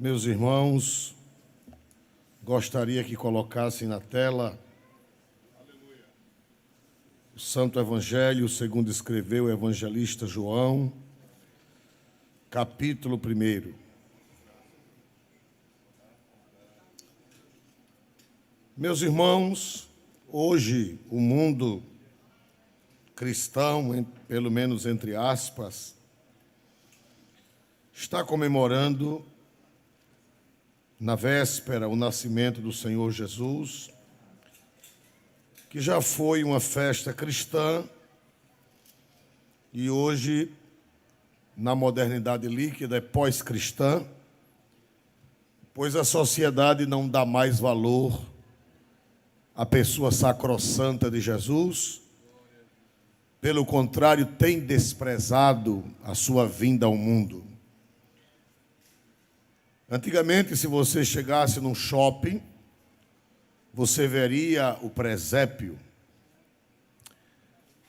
Meus irmãos, gostaria que colocassem na tela o Santo Evangelho, segundo escreveu o evangelista João, capítulo 1. Meus irmãos, hoje o mundo cristão, pelo menos entre aspas, está comemorando na véspera o nascimento do Senhor Jesus, que já foi uma festa cristã e hoje, na modernidade líquida, é pós-cristã, pois a sociedade não dá mais valor à pessoa sacrossanta de Jesus, pelo contrário, tem desprezado a sua vinda ao mundo. Antigamente, se você chegasse num shopping, você veria o presépio.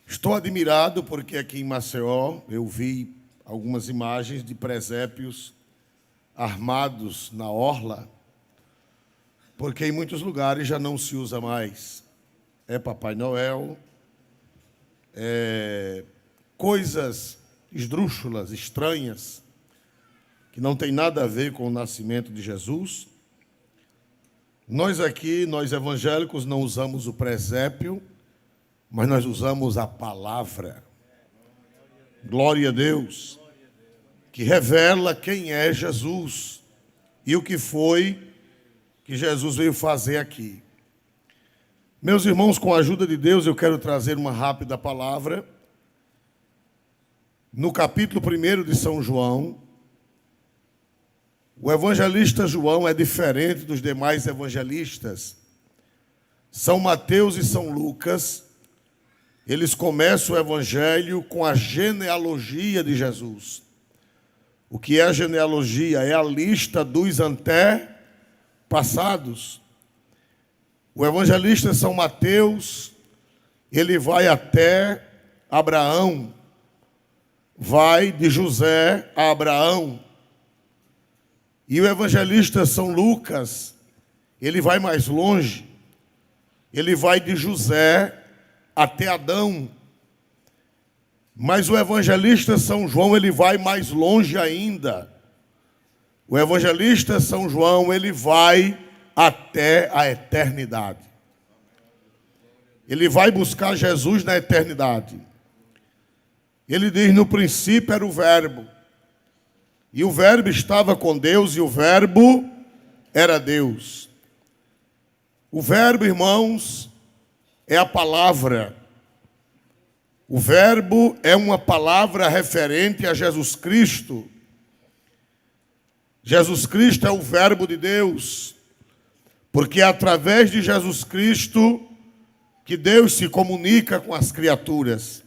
Estou admirado porque aqui em Maceió eu vi algumas imagens de presépios armados na orla, porque em muitos lugares já não se usa mais. É Papai Noel, coisas esdrúxulas, estranhas, que não tem nada a ver com o nascimento de Jesus. Nós aqui, nós evangélicos, não usamos o presépio, mas nós usamos a palavra. Glória a Deus, que revela quem é Jesus e o que foi que Jesus veio fazer aqui. Meus irmãos, com a ajuda de Deus, eu quero trazer uma rápida palavra. No capítulo 1 de São João, o evangelista João é diferente dos demais evangelistas. São Mateus e São Lucas, eles começam o evangelho com a genealogia de Jesus. O que é a genealogia? É a lista dos antepassados. O evangelista São Mateus, ele vai até Abraão, vai de José a Abraão. E o evangelista São Lucas, ele vai mais longe, ele vai de José até Adão. Mas o evangelista São João, ele vai mais longe ainda. O evangelista São João, ele vai até a eternidade. Ele vai buscar Jesus na eternidade. Ele diz, no princípio era o Verbo. E o Verbo estava com Deus, e o Verbo era Deus. O Verbo, irmãos, é a palavra. O Verbo é uma palavra referente a Jesus Cristo. Jesus Cristo é o Verbo de Deus, porque é através de Jesus Cristo que Deus se comunica com as criaturas.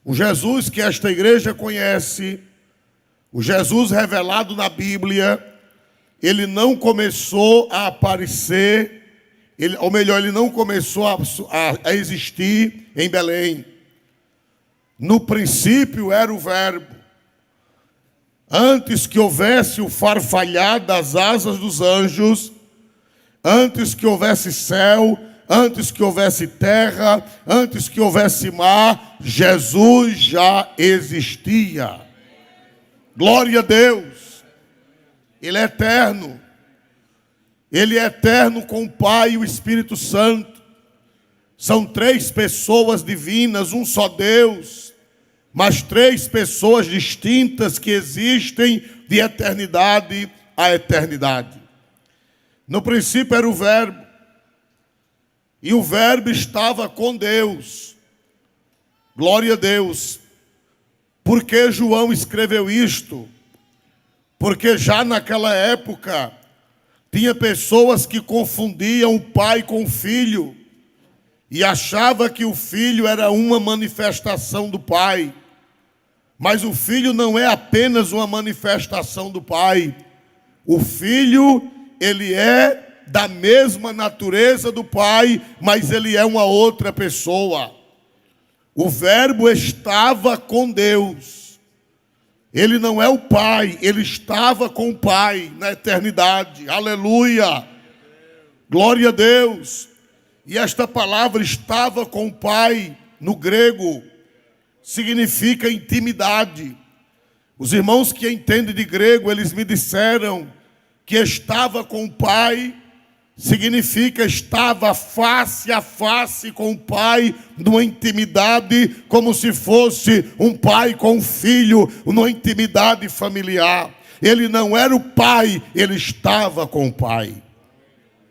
O Jesus que esta igreja conhece, o Jesus revelado na Bíblia, ele não começou a aparecer, ele não começou a existir em Belém. No princípio era o Verbo. Antes que houvesse o farfalhar das asas dos anjos, antes que houvesse céu, antes que houvesse terra, antes que houvesse mar, Jesus já existia. Glória a Deus. Ele é eterno. Ele é eterno com o Pai e o Espírito Santo. São três pessoas divinas, um só Deus, mas três pessoas distintas que existem de eternidade a eternidade. No princípio era o Verbo. E o Verbo estava com Deus. Glória a Deus. Por que João escreveu isto? Porque já naquela época, tinha pessoas que confundiam o pai com o filho. E achava que o filho era uma manifestação do pai. Mas o filho não é apenas uma manifestação do pai. O filho, ele é da mesma natureza do Pai, mas ele é uma outra pessoa. O Verbo estava com Deus. Ele não é o Pai, ele estava com o Pai na eternidade. Aleluia! Glória a Deus! E esta palavra estava com o Pai, no grego, significa intimidade. Os irmãos que entendem de grego, eles me disseram que estava com o Pai significa estava face a face com o Pai, numa intimidade, como se fosse um pai com um filho, numa intimidade familiar. Ele não era o Pai, ele estava com o Pai.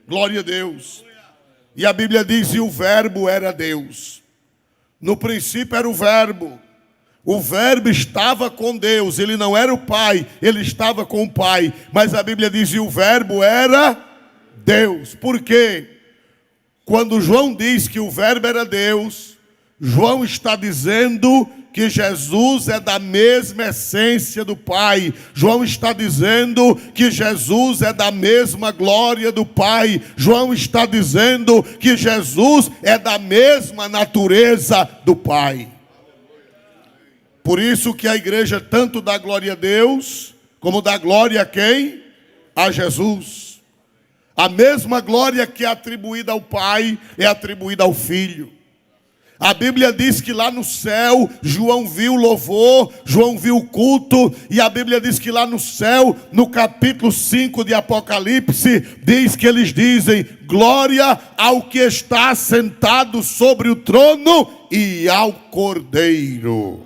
Glória a Deus. E a Bíblia diz, e o verbo era Deus. No princípio era o verbo. O verbo estava com Deus, ele não era o Pai, ele estava com o Pai. Mas a Bíblia diz, e o verbo era Deus. Por quê? Quando João diz que o verbo era Deus, João está dizendo que Jesus é da mesma essência do Pai. João está dizendo que Jesus é da mesma glória do Pai. João está dizendo que Jesus é da mesma natureza do Pai. Por isso que a igreja tanto dá glória a Deus, como dá glória a quem? A Jesus. A mesma glória que é atribuída ao Pai é atribuída ao Filho. A Bíblia diz que lá no céu, João viu o louvor, João viu o culto, e a Bíblia diz que lá no céu, no capítulo 5 de Apocalipse, diz que eles dizem, glória ao que está sentado sobre o trono e ao Cordeiro.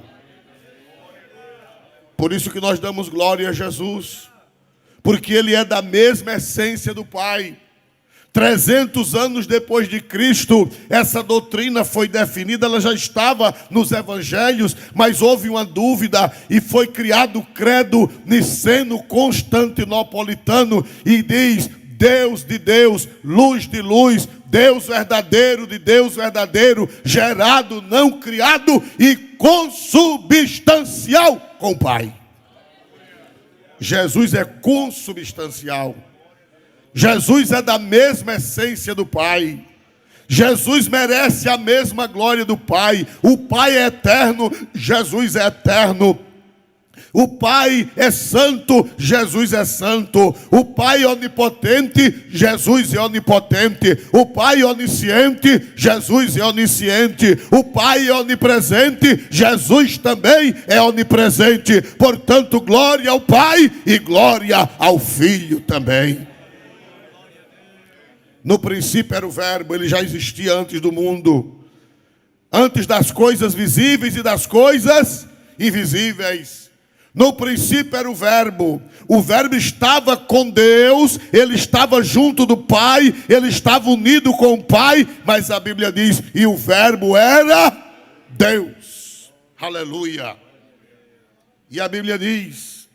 Por isso que nós damos glória a Jesus, porque ele é da mesma essência do Pai. 300 anos depois de Cristo, essa doutrina foi definida, ela já estava nos evangelhos, mas houve uma dúvida e foi criado o credo niceno-constantinopolitano e diz, Deus de Deus, luz de luz, Deus verdadeiro de Deus verdadeiro, gerado, não criado e consubstancial com o Pai. Jesus é consubstancial. Jesus é da mesma essência do Pai. Jesus merece a mesma glória do Pai. O Pai é eterno, Jesus é eterno. O Pai é santo, Jesus é santo. O Pai é onipotente, Jesus é onipotente. O Pai é onisciente, Jesus é onisciente. O Pai é onipresente, Jesus também é onipresente. Portanto, glória ao Pai e glória ao Filho também. No princípio era o verbo, ele já existia antes do mundo. Antes das coisas visíveis e das coisas invisíveis. No princípio era o verbo estava com Deus, ele estava junto do Pai, ele estava unido com o Pai, mas a Bíblia diz, e o verbo era Deus. Aleluia. E a Bíblia diz,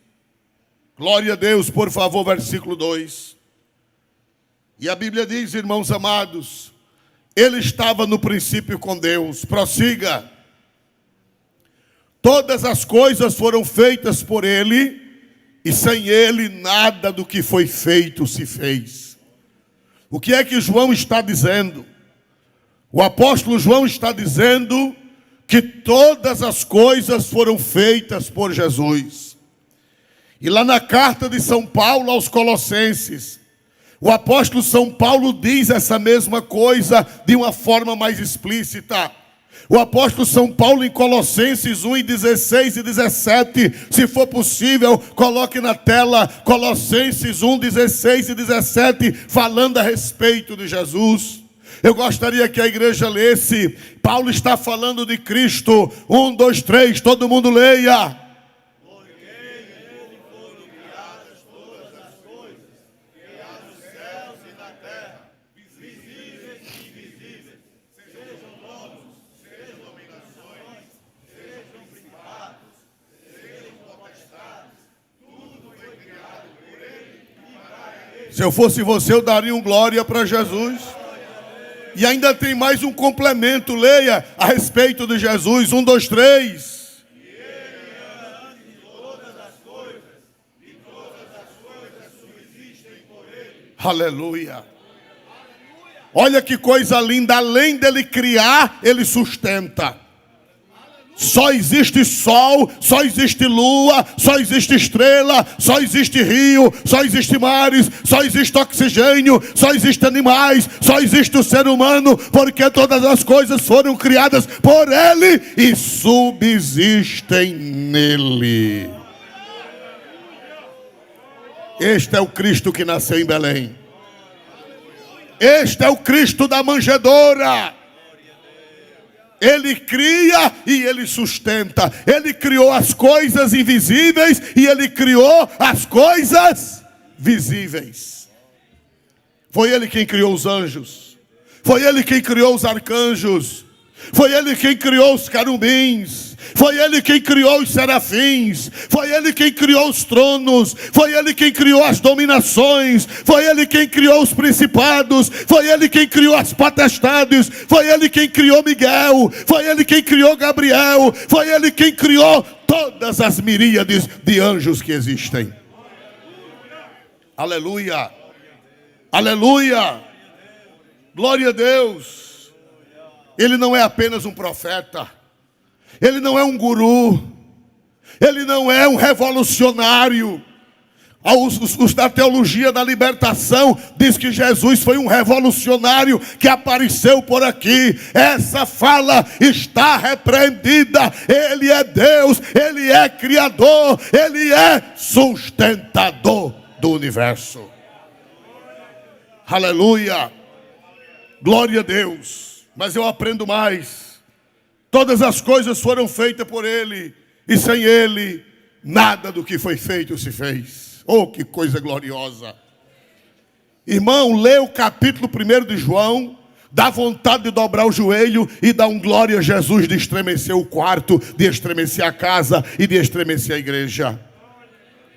glória a Deus, por favor, versículo 2. E a Bíblia diz, irmãos amados, ele estava no princípio com Deus. Prossiga. Todas as coisas foram feitas por ele, e sem ele nada do que foi feito se fez. O que é que João está dizendo? O apóstolo João está dizendo que todas as coisas foram feitas por Jesus. E lá na carta de São Paulo aos Colossenses, o apóstolo São Paulo diz essa mesma coisa de uma forma mais explícita. O apóstolo São Paulo em Colossenses 1, 16 e 17, se for possível, coloque na tela Colossenses 1, 16 e 17, falando a respeito de Jesus. Eu gostaria que a igreja lesse. Paulo está falando de Cristo. 1, 2, 3, todo mundo leia. Se eu fosse você, eu daria um glória para Jesus. E ainda tem mais um complemento. Leia a respeito de Jesus. 1, 2, 3. E ele é antes de todas as coisas, e todas as coisas subsistem por ele. Aleluia. Olha que coisa linda. Além dele criar, ele sustenta. Só existe sol, só existe lua, só existe estrela, só existe rio, só existe mares, só existe oxigênio, só existe animais, só existe o ser humano, porque todas as coisas foram criadas por Ele e subsistem nele. Este é o Cristo que nasceu em Belém. Este é o Cristo da manjedoura. Ele cria e Ele sustenta. Ele criou as coisas invisíveis e Ele criou as coisas visíveis. Foi Ele quem criou os anjos. Foi Ele quem criou os arcanjos. Foi Ele quem criou os querubins. Foi Ele quem criou os serafins. Foi Ele quem criou os tronos. Foi Ele quem criou as dominações. Foi Ele quem criou os principados. Foi Ele quem criou as potestades. Foi Ele quem criou Miguel. Foi Ele quem criou Gabriel. Foi Ele quem criou todas as miríades de anjos que existem. Aleluia. Aleluia. Glória a Deus. Ele não é apenas um profeta. Ele não é um guru. Ele não é um revolucionário. Os da teologia da libertação diz que Jesus foi um revolucionário que apareceu por aqui. Essa fala está repreendida. Ele é Deus, Ele é Criador, Ele é sustentador do universo. Aleluia. Glória a Deus. Mas eu aprendo mais. Todas as coisas foram feitas por Ele, e sem Ele, nada do que foi feito se fez. Oh, que coisa gloriosa! Irmão, lê o capítulo 1 de João, dá vontade de dobrar o joelho e dar um glória a Jesus, de estremecer o quarto, de estremecer a casa e de estremecer a igreja.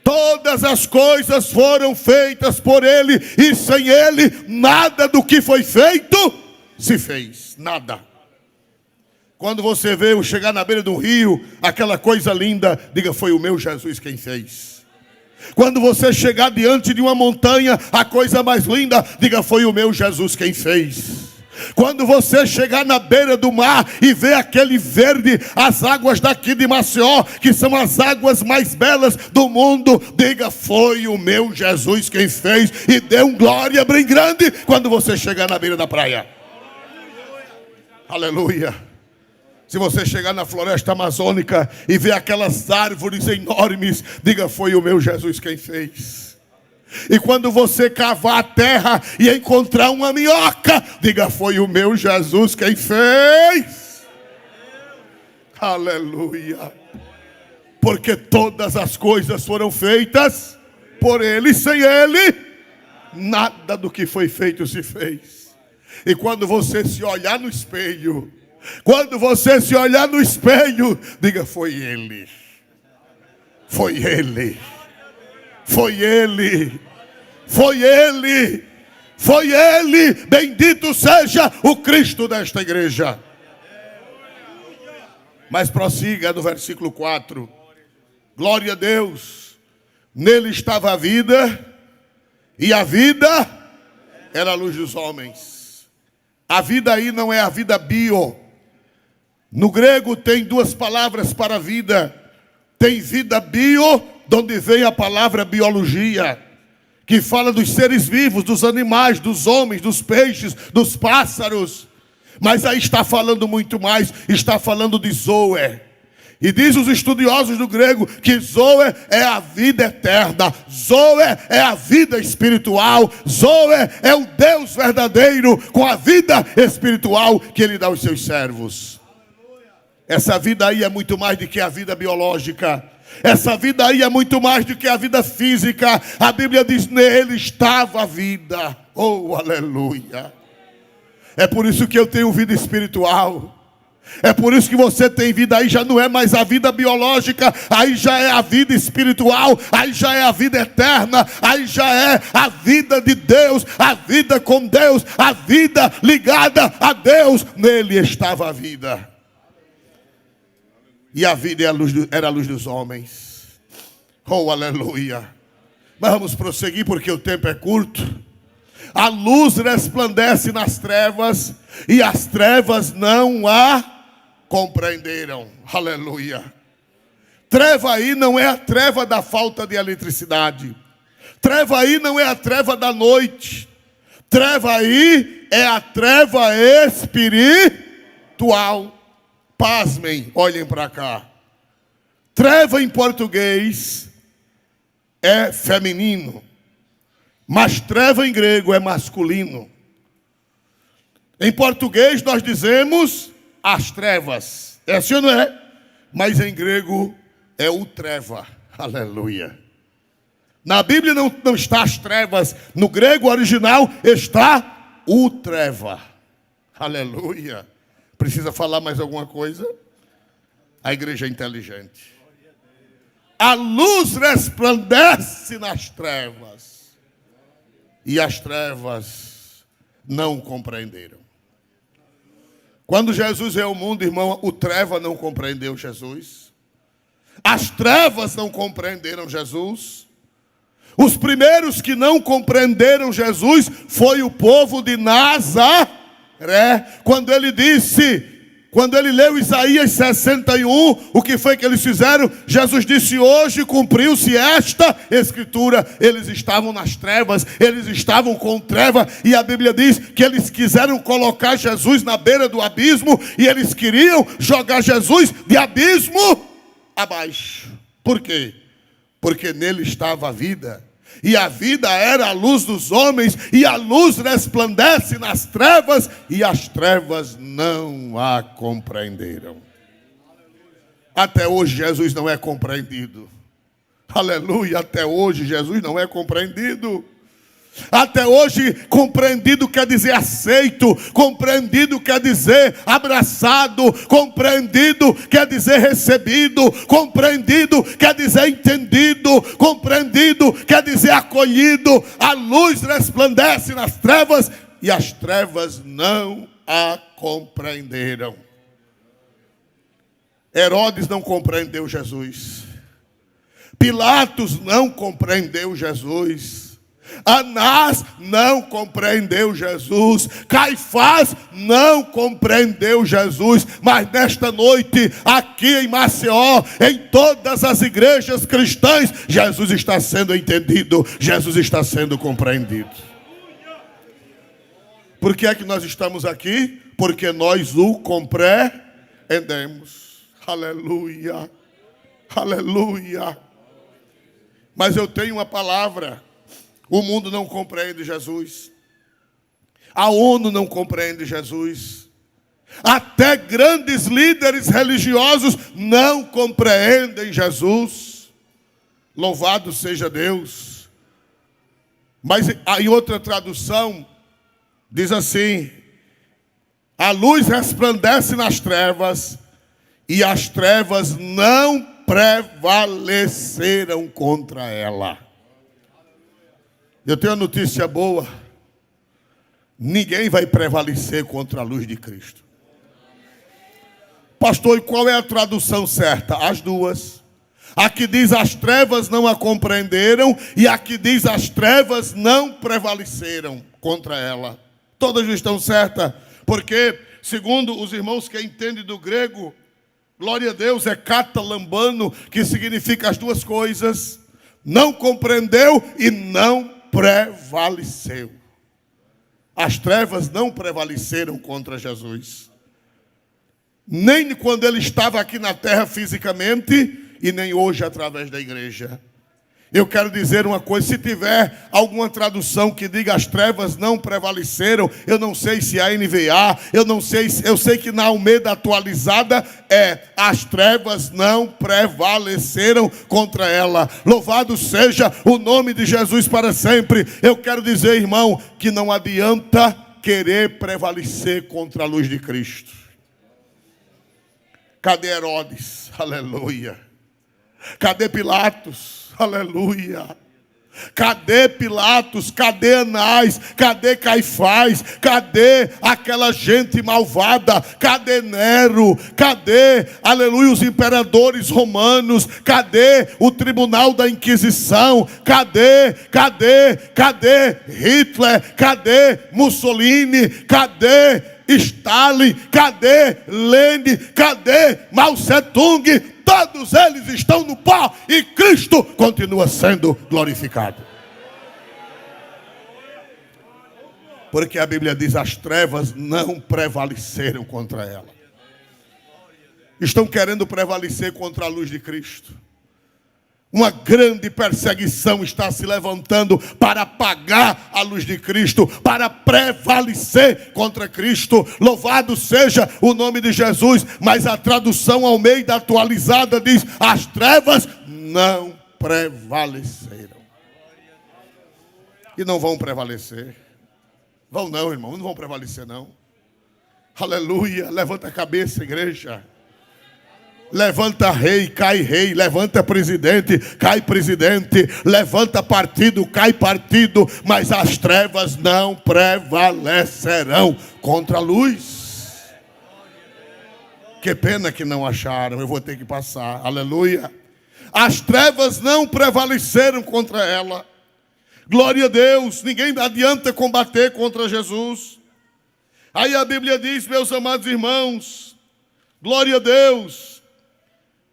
Todas as coisas foram feitas por Ele, e sem Ele, nada do que foi feito se fez. Nada. Quando você vê eu chegar na beira do rio, aquela coisa linda, diga, foi o meu Jesus quem fez. Quando você chegar diante de uma montanha, a coisa mais linda, diga, foi o meu Jesus quem fez. Quando você chegar na beira do mar e ver aquele verde, as águas daqui de Maceió, que são as águas mais belas do mundo, diga, foi o meu Jesus quem fez. E dê um glória bem grande quando você chegar na beira da praia. Aleluia. Se você chegar na floresta amazônica e ver aquelas árvores enormes, diga, foi o meu Jesus quem fez. E quando você cavar a terra e encontrar uma minhoca, diga, foi o meu Jesus quem fez. Aleluia. Porque todas as coisas foram feitas por Ele, e sem Ele, nada do que foi feito se fez. E quando você se olhar no espelho, diga, foi Ele. Foi Ele. Foi Ele. Foi Ele. Foi Ele. Bendito seja o Cristo desta igreja. Mas prossiga no versículo 4. Glória a Deus. Nele estava a vida, e a vida era a luz dos homens. A vida aí não é a vida bio. No grego tem duas palavras para vida. Tem vida bio, de onde vem a palavra biologia, que fala dos seres vivos, dos animais, dos homens, dos peixes, dos pássaros. Mas aí está falando muito mais, está falando de Zoe. E diz os estudiosos do grego que Zoe é a vida eterna, Zoe é a vida espiritual, Zoe é o Deus verdadeiro com a vida espiritual que Ele dá aos seus servos. Essa vida aí é muito mais do que a vida biológica. Essa vida aí é muito mais do que a vida física. A Bíblia diz, nele estava a vida. Oh, aleluia. É por isso que eu tenho vida espiritual. É por isso que você tem vida aí, já não é mais a vida biológica, aí já é a vida espiritual, aí já é a vida eterna, aí já é a vida de Deus, a vida com Deus, a vida ligada a Deus. Nele estava a vida. E a vida era a luz dos homens. Oh, aleluia. Mas vamos prosseguir porque o tempo é curto. A luz resplandece nas trevas, e as trevas não a compreenderam. Aleluia. Treva aí não é a treva da falta de eletricidade. Treva aí não é a treva da noite. Treva aí é a treva espiritual. Pasmem, olhem para cá. Treva em português é feminino, mas treva em grego é masculino. Em português nós dizemos as trevas. É assim ou não é? Mas em grego é o treva. Aleluia. Na Bíblia não está as trevas. No grego original está o treva. Aleluia. Precisa falar mais alguma coisa? A igreja é inteligente. A luz resplandece nas trevas. E as trevas não compreenderam. Quando Jesus veio ao mundo, irmão, o treva não compreendeu Jesus. As trevas não compreenderam Jesus. Os primeiros que não compreenderam Jesus foi o povo de Nazaré. Quando ele leu Isaías 61, o que foi que eles fizeram? Jesus disse: hoje cumpriu-se esta escritura. Eles estavam nas trevas, eles estavam com treva, e a Bíblia diz que eles quiseram colocar Jesus na beira do abismo, e eles queriam jogar Jesus de abismo abaixo. Por quê? Porque nele estava a vida, e a vida era a luz dos homens, e a luz resplandece nas trevas, e as trevas não a compreenderam. Até hoje Jesus não é compreendido. Aleluia, até hoje Jesus não é compreendido. Até hoje, compreendido quer dizer aceito, compreendido quer dizer abraçado, compreendido quer dizer recebido, compreendido quer dizer entendido, compreendido quer dizer acolhido. A luz resplandece nas trevas e as trevas não a compreenderam. Herodes não compreendeu Jesus. Pilatos não compreendeu Jesus. Anás não compreendeu Jesus. Caifás não compreendeu Jesus. Mas nesta noite, aqui em Maceió, em todas as igrejas cristãs, Jesus está sendo entendido, Jesus está sendo compreendido. Por que é que nós estamos aqui? Porque nós o compreendemos. Aleluia, aleluia. Mas eu tenho uma palavra. O mundo não compreende Jesus. A ONU não compreende Jesus. Até grandes líderes religiosos não compreendem Jesus. Louvado seja Deus. Mas em outra tradução, diz assim: a luz resplandece nas trevas, e as trevas não prevaleceram contra ela. Eu tenho uma notícia boa. Ninguém vai prevalecer contra a luz de Cristo. Pastor, e qual é a tradução certa? As duas. A que diz as trevas não a compreenderam, e a que diz as trevas não prevaleceram contra ela. Todas estão certas, porque, segundo os irmãos que entendem do grego, glória a Deus, é katalambano, que significa as duas coisas. Não compreendeu e não prevaleceu. As trevas não prevaleceram contra Jesus. Nem quando ele estava aqui na terra fisicamente, e nem hoje através da igreja. Eu quero dizer uma coisa: se tiver alguma tradução que diga as trevas não prevaleceram, eu não sei se é a NVA, eu sei que na Almeida atualizada é as trevas não prevaleceram contra ela. Louvado seja o nome de Jesus para sempre. Eu quero dizer, irmão, que não adianta querer prevalecer contra a luz de Cristo. Cadê Herodes? Aleluia. Cadê Pilatos? Aleluia. Cadê Pilatos? Cadê Anás? Cadê Caifás? Cadê aquela gente malvada? Cadê Nero? Cadê, aleluia, os imperadores romanos? Cadê o tribunal da Inquisição? Cadê Hitler? Cadê Mussolini? Cadê Stalin, cadê Lenin, cadê Mao Tse-tung? Todos eles estão no pó e Cristo continua sendo glorificado. Porque a Bíblia diz: as trevas não prevaleceram contra ela. Estão querendo prevalecer contra a luz de Cristo. Uma grande perseguição está se levantando para apagar a luz de Cristo, para prevalecer contra Cristo. Louvado seja o nome de Jesus. Mas a tradução Almeida atualizada diz: as trevas não prevaleceram. E não vão prevalecer. Vão não, irmão, não vão prevalecer não. Aleluia, levanta a cabeça, igreja. Levanta rei, cai rei. Levanta presidente, cai presidente. Levanta partido, cai partido. Mas as trevas não prevalecerão contra a luz. Que pena que não acharam, eu vou ter que passar. Aleluia. As trevas não prevaleceram contra ela. Glória a Deus. Ninguém adianta combater contra Jesus. Aí a Bíblia diz, meus amados irmãos, glória a Deus.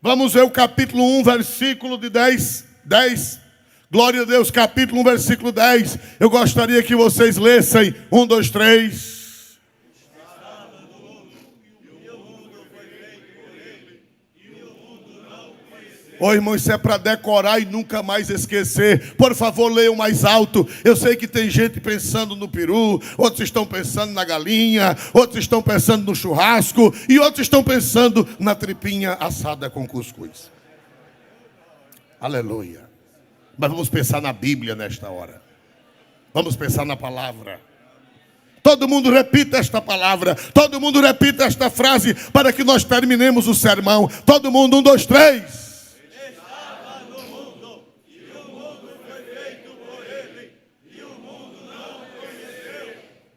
Vamos ver o capítulo 1, versículo de 10. Glória a Deus, capítulo 1, versículo 10. Eu gostaria que vocês lessem. 1, 2, 3. Ô irmão, isso é para decorar e nunca mais esquecer. Por favor, leiam mais alto. Eu sei que tem gente pensando no peru, outros estão pensando na galinha, outros estão pensando no churrasco e outros estão pensando na tripinha assada com cuscuz. Aleluia. Mas vamos pensar na Bíblia nesta hora. Vamos pensar na palavra. Todo mundo repita esta palavra. Todo mundo repita esta frase para que nós terminemos o sermão. Todo mundo, 1, 2, 3.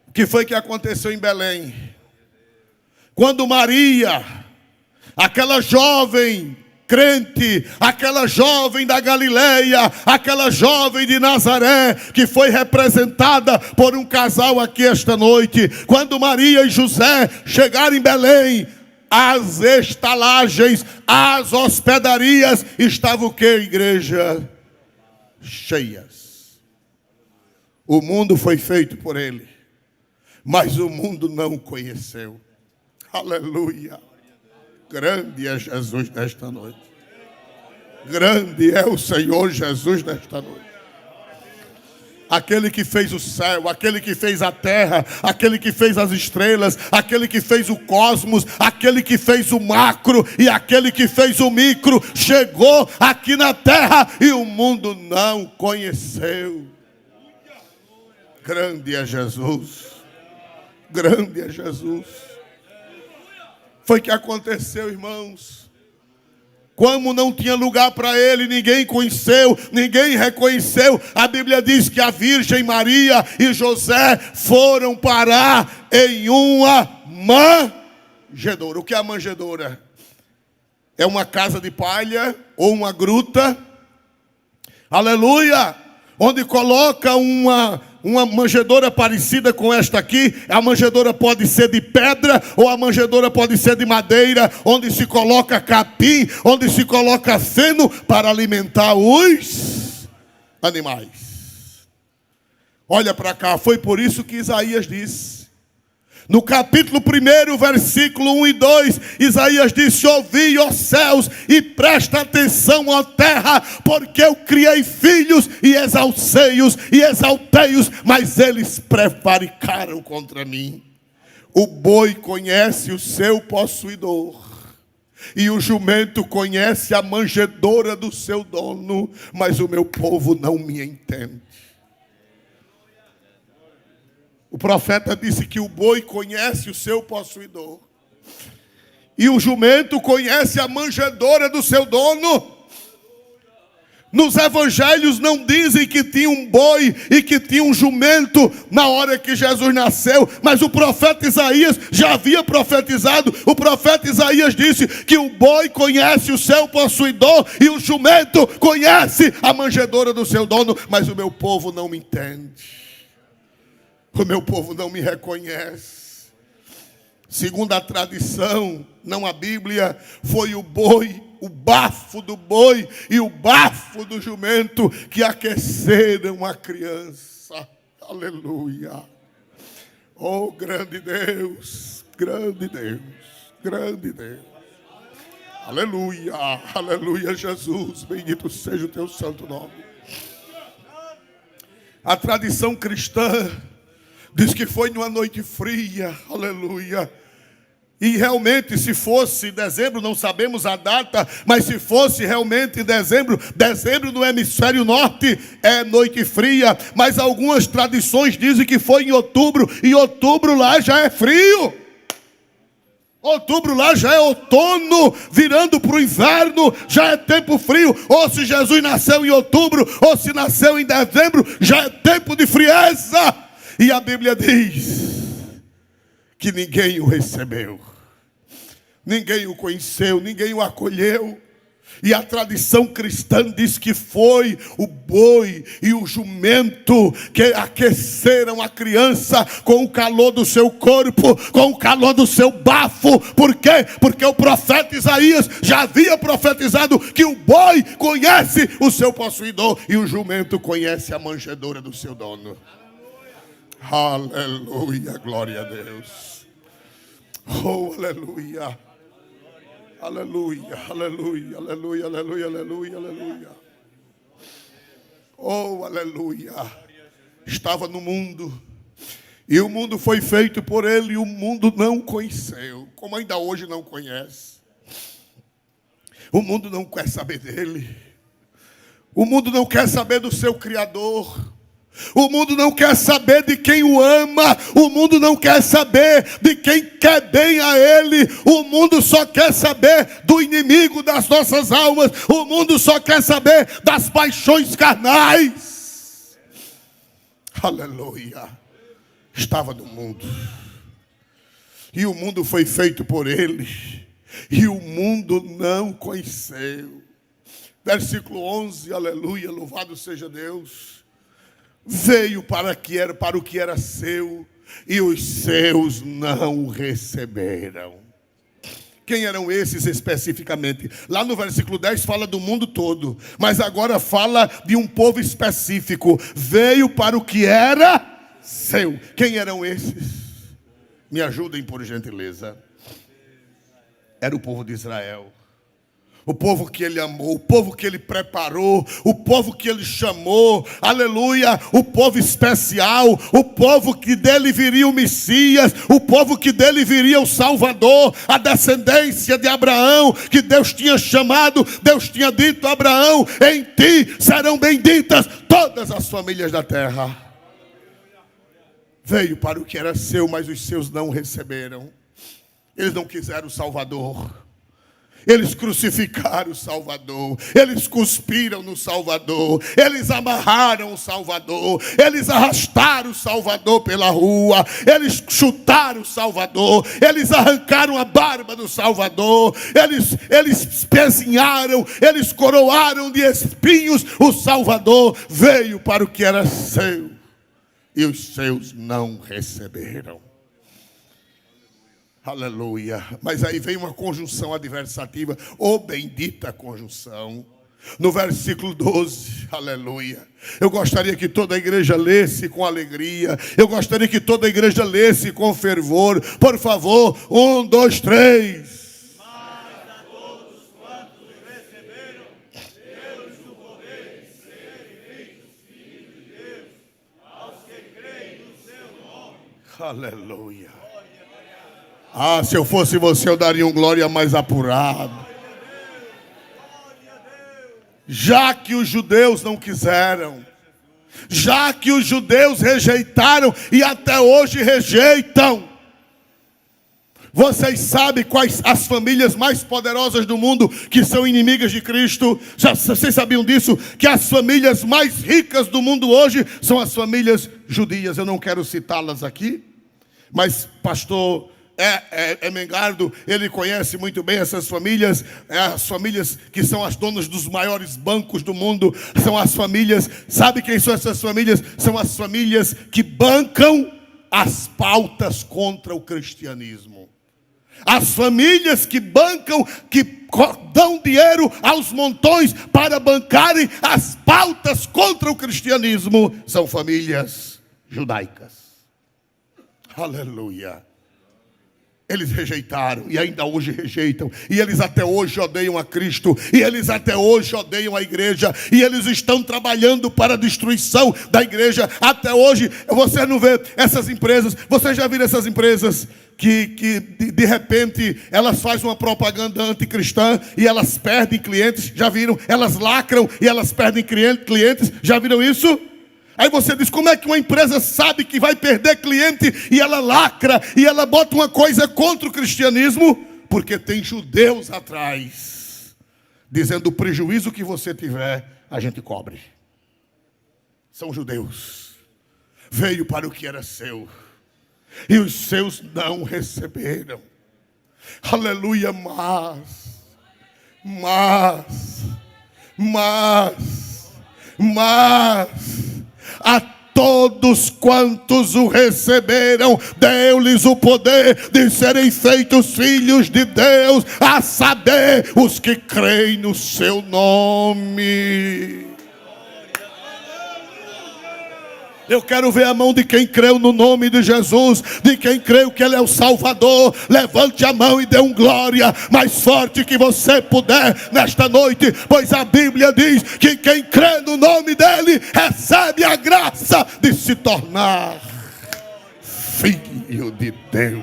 O que foi que aconteceu em Belém? Quando Maria, aquela jovem crente, aquela jovem da Galileia, aquela jovem de Nazaré, que foi representada por um casal aqui esta noite, quando Maria e José chegaram em Belém, as estalagens, as hospedarias estavam o que, igreja? Cheias. O mundo foi feito por ele, mas o mundo não o conheceu. Aleluia. Grande é Jesus nesta noite. Grande é o Senhor Jesus nesta noite. Aquele que fez o céu, aquele que fez a terra, aquele que fez as estrelas, aquele que fez o cosmos, aquele que fez o macro e aquele que fez o micro, chegou aqui na terra e o mundo não conheceu. Grande é Jesus. Grande é Jesus. Foi que aconteceu, irmãos. Como não tinha lugar para ele, ninguém conheceu, ninguém reconheceu. A Bíblia diz que a Virgem Maria e José foram parar em uma manjedoura. O que é a manjedoura? É uma casa de palha ou uma gruta. Aleluia! Onde coloca uma manjedoura parecida com esta aqui. A manjedoura pode ser de pedra ou a manjedoura pode ser de madeira, onde se coloca capim, onde se coloca feno para alimentar os animais. Olha para cá, foi por isso que Isaías disse. No capítulo 1, versículo 1 e 2, Isaías disse: ouvi, ó céus, e presta atenção, ó terra, porque eu criei filhos e exalcei-os e exaltei-os, mas eles prevaricaram contra mim. O boi conhece o seu possuidor, e o jumento conhece a manjedoura do seu dono, mas o meu povo não me entende. O profeta disse que o boi conhece o seu possuidor e o jumento conhece a manjedoura do seu dono. Nos evangelhos não dizem que tinha um boi e que tinha um jumento na hora que Jesus nasceu, mas o profeta Isaías já havia profetizado. O profeta Isaías disse que o boi conhece o seu possuidor e o jumento conhece a manjedoura do seu dono, mas o meu povo não me entende. O meu povo não me reconhece. segundo a tradição, não a Bíblia, foi o boi, o bafo do boi e o bafo do jumento que aqueceram a criança. Aleluia. Oh, grande Deus, grande Deus, grande Deus. Aleluia, aleluia, Jesus, bendito seja o teu santo nome. A tradição cristã diz que foi numa noite fria, aleluia. E realmente, se fosse dezembro, não sabemos a data, mas se fosse realmente dezembro no hemisfério norte é noite fria. Mas algumas tradições dizem que foi em outubro, e outubro lá já é frio. Outubro lá já é outono, virando para o inverno, já é tempo frio. Ou se Jesus nasceu em outubro, ou se nasceu em dezembro, já é tempo de frieza. E a Bíblia diz que ninguém o recebeu, ninguém o conheceu, ninguém o acolheu. E a tradição cristã diz que foi o boi e o jumento que aqueceram a criança com o calor do seu corpo, com o calor do seu bafo. Por quê? Porque o profeta Isaías já havia profetizado que o boi conhece o seu possuidor e o jumento conhece a manjedoura do seu dono. Aleluia, glória a Deus. Oh, aleluia. Aleluia, aleluia, aleluia, aleluia, aleluia, aleluia. Oh, aleluia. Estava no mundo, e o mundo foi feito por ele, e o mundo não conheceu, como ainda hoje não conhece. O mundo não quer saber dele. O mundo não quer saber do seu Criador. O mundo não quer saber de quem o ama. O mundo não quer saber de quem quer bem a ele. O mundo só quer saber do inimigo das nossas almas. O mundo só quer saber das paixões carnais. Aleluia. Estava no mundo, e o mundo foi feito por ele, e o mundo não conheceu. Versículo 11, aleluia, louvado seja Deus. Veio para o que era seu, e os seus não o receberam. Quem eram esses especificamente? Lá no versículo 10 fala do mundo todo, mas agora fala de um povo específico. Veio para o que era seu. Quem eram esses? Me ajudem, por gentileza. Era o povo de Israel. O povo que ele amou, o povo que ele preparou, o povo que ele chamou, aleluia, o povo especial, o povo que dele viria o Messias, o povo que dele viria o Salvador, a descendência de Abraão, que Deus tinha chamado. Deus tinha dito a Abraão: em ti serão benditas todas as famílias da terra. Veio para o que era seu, mas os seus não receberam. Eles não quiseram o Salvador. Eles crucificaram o Salvador, eles cuspiram no Salvador, eles amarraram o Salvador, eles arrastaram o Salvador pela rua, eles chutaram o Salvador, eles arrancaram a barba do Salvador, eles espezinharam, eles coroaram de espinhos o Salvador. Veio para o que era seu, e os seus não receberam. Aleluia. Mas aí vem uma conjunção adversativa, oh bendita conjunção. No versículo 12, aleluia. Eu gostaria que toda a igreja lesse com alegria. Eu gostaria que toda a igreja lesse com fervor. Por favor, 1, 2, 3. Mas a todos quantos receberam, Deus do poder de serem feitos filhos de Deus, aos que creem no seu nome. Aleluia. Ah, se eu fosse você, eu daria um glória mais apurado. Já que os judeus não quiseram, já que os judeus rejeitaram e até hoje rejeitam. Vocês sabem quais as famílias mais poderosas do mundo que são inimigas de Cristo? Vocês sabiam disso? Que as famílias mais ricas do mundo hoje são as famílias judias. Eu não quero citá-las aqui, mas pastor Mengardo, ele conhece muito bem essas famílias. As famílias que são as donas dos maiores bancos do mundo. São as famílias, sabe quem são essas famílias? São as famílias que bancam as pautas contra o cristianismo. As famílias que bancam, que dão dinheiro aos montões para bancarem as pautas contra o cristianismo, são famílias judaicas. Aleluia. Eles rejeitaram e ainda hoje rejeitam. E eles até hoje odeiam a Cristo. E eles até hoje odeiam a igreja. E eles estão trabalhando para a destruição da igreja. Até hoje, você não vê essas empresas. Você já viu essas empresas que de repente elas fazem uma propaganda anticristã e elas perdem clientes? Já viram? Elas lacram e elas perdem clientes. Já viram isso? Aí você diz, como é que uma empresa sabe que vai perder cliente e ela lacra e ela bota uma coisa contra o cristianismo? Porque tem judeus atrás, dizendo, o prejuízo que você tiver, a gente cobre. São judeus. Veio para o que era seu, e os seus não receberam. Aleluia, mas a todos quantos o receberam, deu-lhes o poder de serem feitos filhos de Deus, a saber, os que creem no seu nome. Eu quero ver a mão de quem creu no nome de Jesus, de quem creu que Ele é o Salvador. Levante a mão e dê um glória mais forte que você puder nesta noite, pois a Bíblia diz que quem crê no nome dEle recebe a graça de se tornar filho de Deus.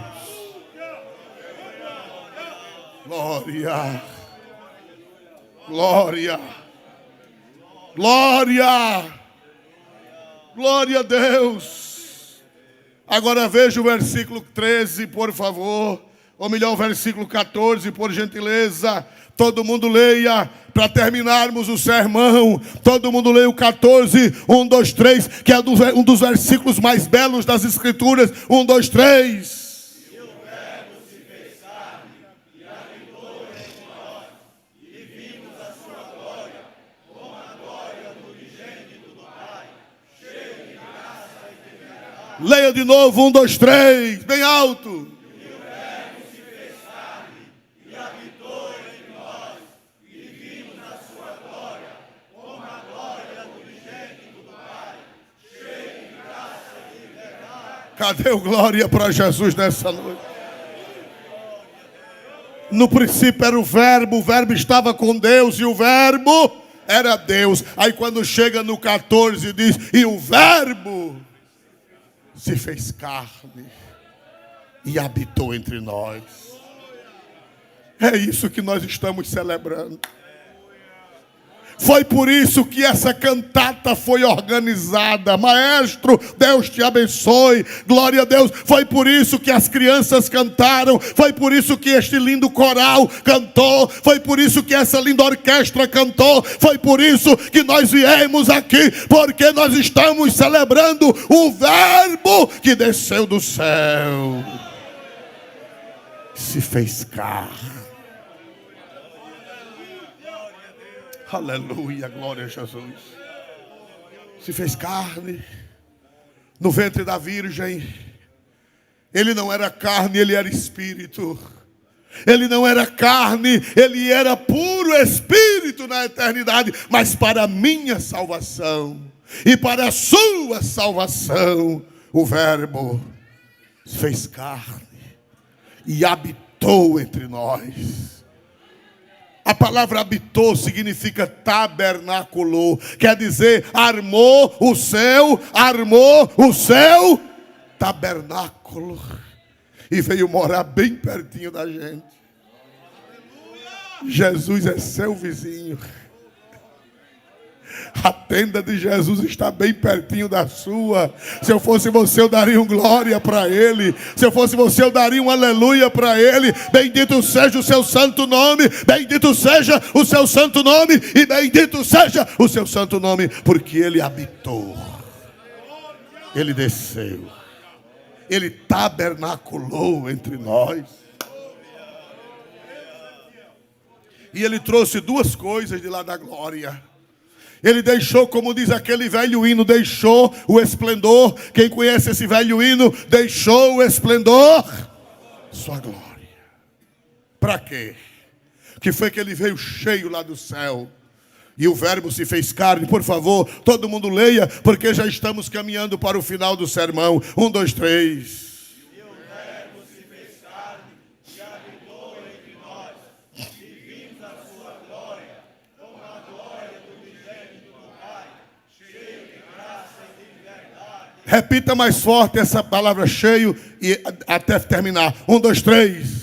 Glória, glória, glória. Glória a Deus. Agora veja o versículo 13, por favor. Ou melhor, o versículo 14, por gentileza. Todo mundo leia, para terminarmos o sermão. Todo mundo leia o 14, 1, 2, 3, que é um dos versículos mais belos das Escrituras. 1, 2, 3. Leia de novo, 1, 2, 3, bem alto. E o Verbo se fez carne e habitou entre nós, e vimos a sua glória, como a glória do unigênito do Pai, cheio de graça e de verdade. Cadê o glória para Jesus nessa noite? No princípio era o Verbo estava com Deus e o Verbo era Deus. Aí quando chega no 14 diz, e o Verbo se fez carne e habitou entre nós. É isso que nós estamos celebrando. Foi por isso que essa cantata foi organizada. Maestro, Deus te abençoe. Glória a Deus. Foi por isso que as crianças cantaram. Foi por isso que este lindo coral cantou. Foi por isso que essa linda orquestra cantou. Foi por isso que nós viemos aqui. Porque nós estamos celebrando o Verbo que desceu do céu. Se fez carne. Aleluia, glória a Jesus. Se fez carne no ventre da virgem. Ele não era carne, ele era espírito. Ele não era carne, ele era puro espírito na eternidade. Mas para a minha salvação e para a sua salvação, o Verbo se fez carne e habitou entre nós. A palavra habitou significa tabernaculou. Quer dizer, armou o seu tabernáculo. E veio morar bem pertinho da gente. Jesus é seu vizinho. A tenda de Jesus está bem pertinho da sua. Se eu fosse você, eu daria um glória para Ele. Se eu fosse você, eu daria um aleluia para Ele. Bendito seja o seu santo nome. Bendito seja o seu santo nome. E bendito seja o seu santo nome. Porque Ele habitou. Ele desceu. Ele tabernaculou entre nós. E Ele trouxe duas coisas de lá da glória. Ele deixou, como diz aquele velho hino, deixou o esplendor. Quem conhece esse velho hino? Deixou o esplendor, sua glória. Para quê? Que foi que ele veio cheio lá do céu. E o verbo se fez carne. Por favor, todo mundo leia, porque já estamos caminhando para o final do sermão. 1, 2, 3. E o verbo se fez carne e habitou entre nós. E vimos a sua glória, como a glória do unigênito do Pai, cheio de graça e de verdade. Repita mais forte essa palavra cheio e até terminar. 1, 2, 3.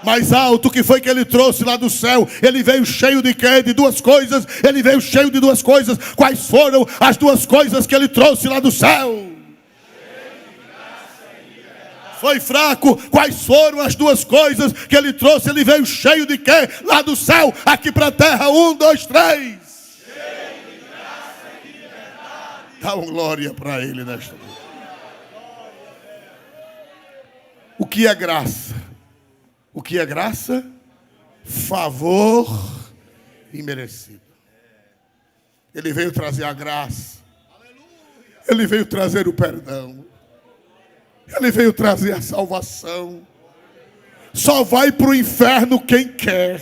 Mais alto, o que foi que ele trouxe lá do céu? Ele veio cheio de quê? De duas coisas. Ele veio cheio de duas coisas. Quais foram as duas coisas que ele trouxe lá do céu? Foi fraco. Quais foram as duas coisas que ele trouxe? Ele veio cheio de quê? Lá do céu, aqui para a terra. 1, 2, 3. Dá uma glória para ele nesta noite. O que é graça? O que é graça? Favor imerecido. Ele veio trazer a graça. Ele veio trazer o perdão. Ele veio trazer a salvação. Só vai para o inferno quem quer.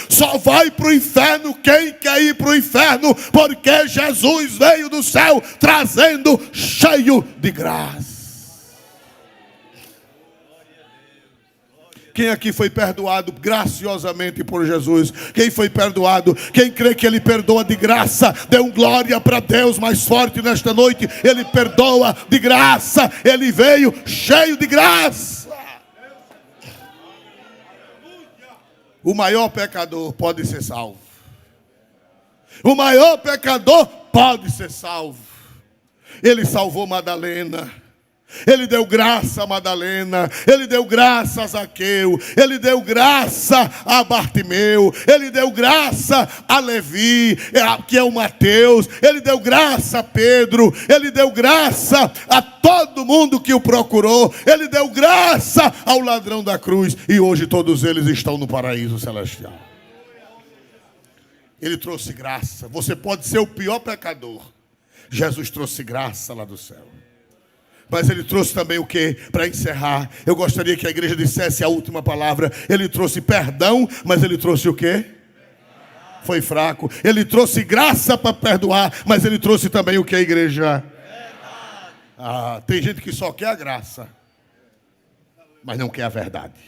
Só vai para o inferno quem quer ir para o inferno, porque Jesus veio do céu trazendo cheio de graça. Quem aqui foi perdoado graciosamente por Jesus? Quem foi perdoado? Quem crê que Ele perdoa de graça? Dê um glória para Deus mais forte nesta noite. Ele perdoa de graça. Ele veio cheio de graça. O maior pecador pode ser salvo. O maior pecador pode ser salvo. Ele salvou Madalena. Ele deu graça a Madalena, ele deu graça a Zaqueu, ele deu graça a Bartimeu, ele deu graça a Levi, que é o Mateus, ele deu graça a Pedro, ele deu graça a todo mundo que o procurou, ele deu graça ao ladrão da cruz, e hoje todos eles estão no paraíso celestial. Ele trouxe graça. Você pode ser o pior pecador, Jesus trouxe graça lá do céu. Mas ele trouxe também o que? Para encerrar, eu gostaria que a igreja dissesse a última palavra. Ele trouxe perdão, mas ele trouxe o que? Foi fraco. Ele trouxe graça para perdoar, mas ele trouxe também o que, a igreja? Tem gente que só quer a graça, mas não quer a verdade.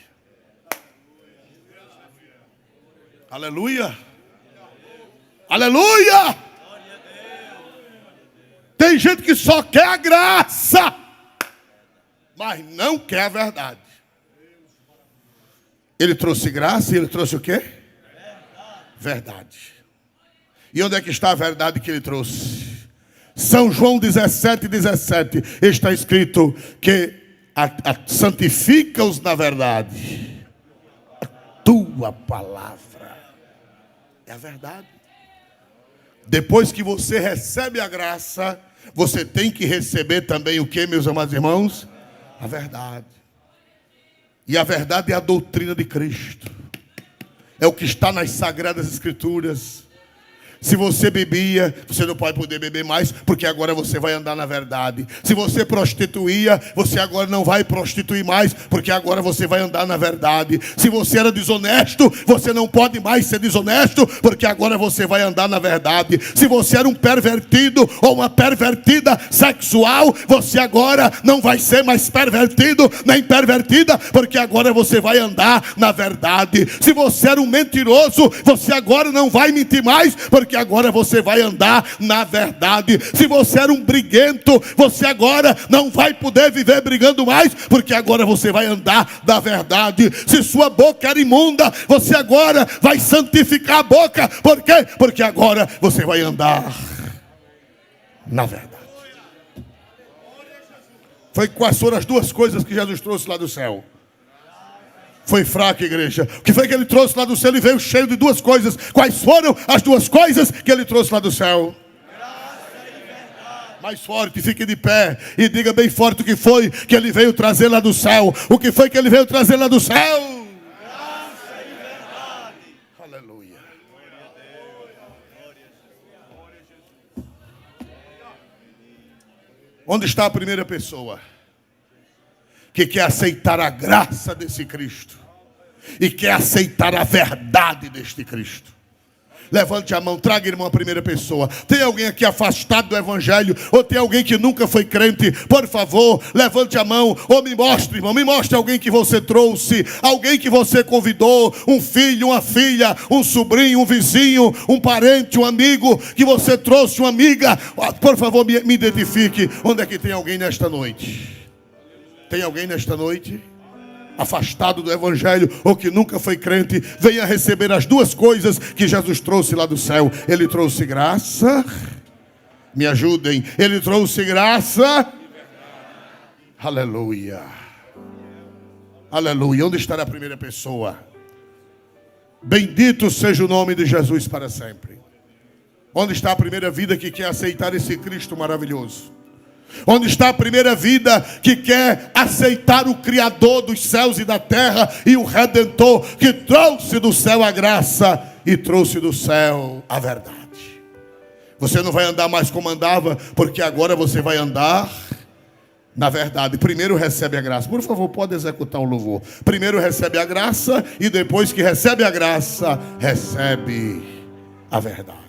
Aleluia! Aleluia! Tem gente que só quer a graça, mas não quer a verdade. Ele trouxe graça e ele trouxe o quê? Verdade. E onde é que está a verdade que ele trouxe? São João 17:17 está escrito que santifica-os na verdade. A tua palavra é a verdade. Depois que você recebe a graça, você tem que receber também o que, meus amados irmãos? A verdade. E a verdade é a doutrina de Cristo. É o que está nas Sagradas Escrituras. Se você bebia, você não pode poder beber mais, porque agora você vai andar na verdade. Se você prostituía, você agora não vai prostituir mais, porque agora você vai andar na verdade. Se você era desonesto, você não pode mais ser desonesto, porque agora você vai andar na verdade. Se você era um pervertido ou uma pervertida sexual, você agora não vai ser mais pervertido nem pervertida, porque agora você vai andar na verdade. Se você era um mentiroso, você agora não vai mentir mais, porque agora você vai andar na verdade. Se você era um briguento, você agora não vai poder viver brigando mais, porque agora você vai andar na verdade. Se sua boca era imunda, você agora vai santificar a boca. Por quê? Porque agora você vai andar na verdade. Quais foram as duas coisas que Jesus trouxe lá do céu? Foi fraco, igreja. O que foi que ele trouxe lá do céu? Ele veio cheio de duas coisas. Quais foram as duas coisas que ele trouxe lá do céu? Graça e verdade. Mais forte, fique de pé e diga bem forte o que foi que ele veio trazer lá do céu. O que foi que ele veio trazer lá do céu? Graça e verdade. Aleluia. Onde está a primeira pessoa que quer aceitar a graça desse Cristo e quer aceitar a verdade deste Cristo? Levante a mão, traga, irmão, a primeira pessoa. Tem alguém aqui afastado do evangelho? Ou tem alguém que nunca foi crente? Por favor, levante a mão. Ou me mostre, irmão, me mostre alguém que você trouxe, alguém que você convidou, um filho, uma filha, um sobrinho, um vizinho, um parente, um amigo, que você trouxe, uma amiga. Por favor, me identifique. Onde é que tem alguém nesta noite? Tem alguém nesta noite afastado do evangelho ou que nunca foi crente? Venha receber as duas coisas que Jesus trouxe lá do céu. Ele trouxe graça. Me ajudem. Ele trouxe graça. Aleluia. Aleluia. Onde está a primeira pessoa? Bendito seja o nome de Jesus para sempre. Onde está a primeira vida que quer aceitar esse Cristo maravilhoso? Onde está a primeira vida que quer aceitar o Criador dos céus e da terra e o Redentor que trouxe do céu a graça e trouxe do céu a verdade? Você não vai andar mais como andava, porque agora você vai andar na verdade. Primeiro recebe a graça. Por favor, pode executar o louvor. Primeiro recebe a graça e depois que recebe a graça, recebe a verdade.